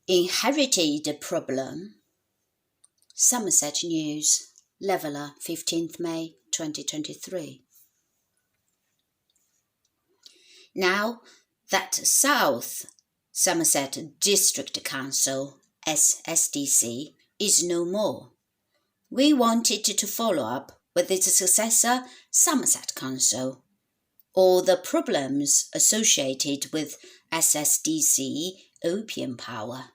Inherited problem. Somerset News, Leveller, 15th May 2023. Now that South Somerset District Council, SSDC, is no more, we wanted to follow up with its successor, Somerset Council, all the problems associated with SSDC opium power.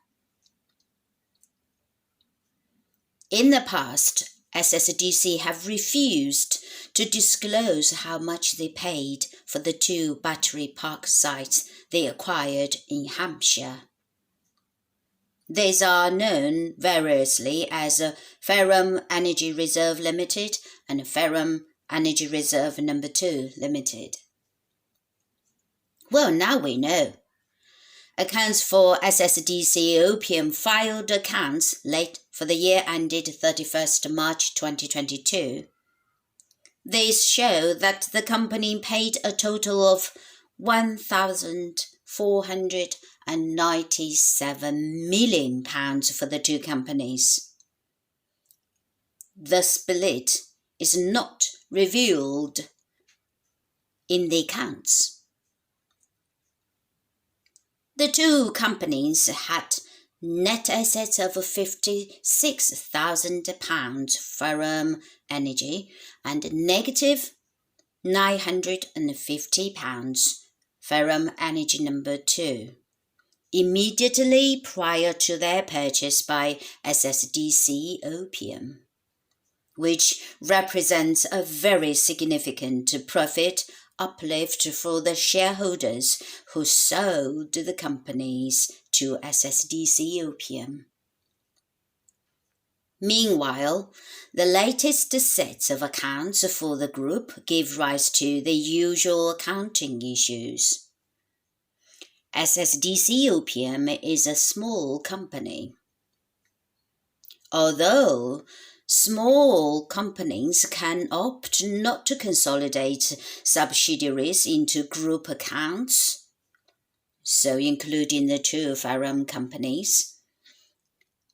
In the past, SSDC have refused to disclose how much they paid for the 2 battery park sites they acquired in Hampshire. These are known variously as Ferrum Energy Reserve Limited and Ferrum Energy Reserve No. 2 Limited. Well, now we know. Accounts for SSDC opium filed accounts late for the year ended 31st March 2022. These show that the company paid a total of £1,497 million for the 2 companies. The split is not revealed in the accounts. The 2 companies had net assets of £56,000 Ferrum Energy and negative £950 Ferrum Energy No. 2, immediately prior to their purchase by SSDC Opium, which represents a very significant profit uplift for the shareholders who sold the companies to SSDC Opium. Meanwhile, the latest sets of accounts for the group give rise to the usual accounting issues. SSDC Opium is a small company. Although small companies can opt not to consolidate subsidiaries into group accounts, so including the 2 Ferrum companies.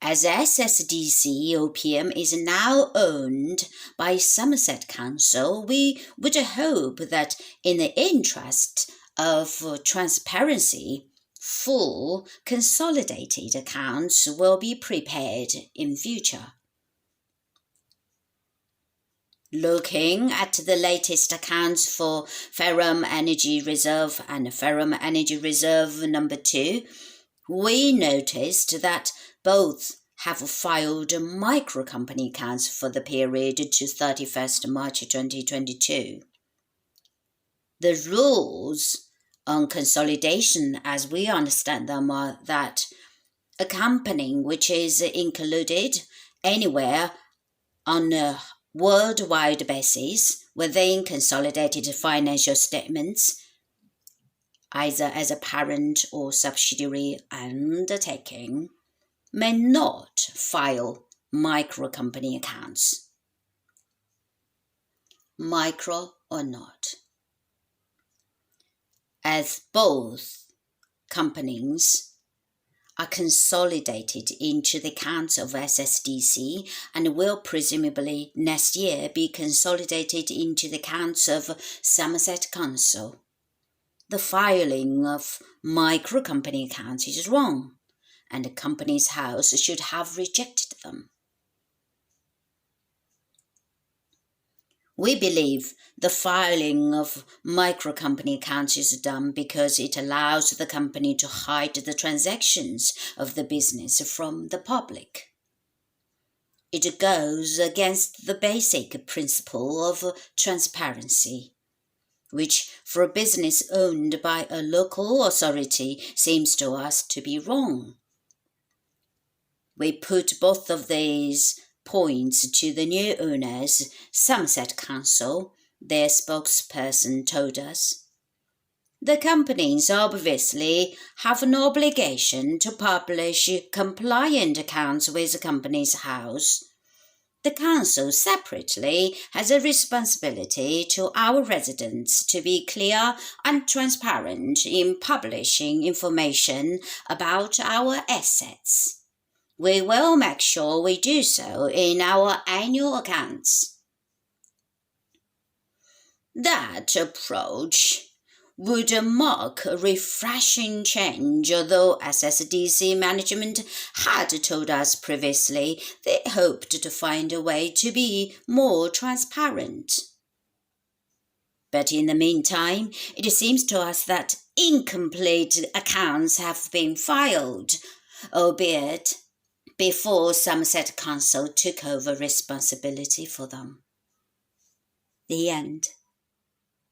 As SSDC Opium is now owned by Somerset Council, we would hope that in the interest of transparency, full consolidated accounts will be prepared in future. Looking at the latest accounts for Ferrum Energy Reserve and Ferrum Energy Reserve No. 2, we noticed that both have filed micro-company accounts for the period to 31st March 2022. The rules on consolidation, as we understand them, are that a company which is included anywhere on a worldwide basis within consolidated financial statements, either as a parent or subsidiary undertaking, may not file micro-company accounts. Micro or not. As both companies are consolidated into the accounts of SSDC and will presumably next year be consolidated into the accounts of Somerset Council. The filing of micro-company accounts is wrong, and the Companies House should have rejected them. We believe the filing of micro-company accounts is done because it allows the company to hide the transactions of the business from the public. It goes against the basic principle of transparency, which for a business owned by a local authority seems to us to be wrong. We put both of these points to the new owners, Somerset Council, their spokesperson told us. The companies obviously have an obligation to publish compliant accounts with the Companies House, The Council separately has a responsibility to our residents to be clear and transparent in publishing information about our assets. We will make sure we do so in our annual accounts. That approach would mark a refreshing change, although SSDC management had told us previously they hoped to find a way to be more transparent. But in the meantime, it seems to us that incomplete accounts have been filed, albeit before Somerset Council took over responsibility for them. The end.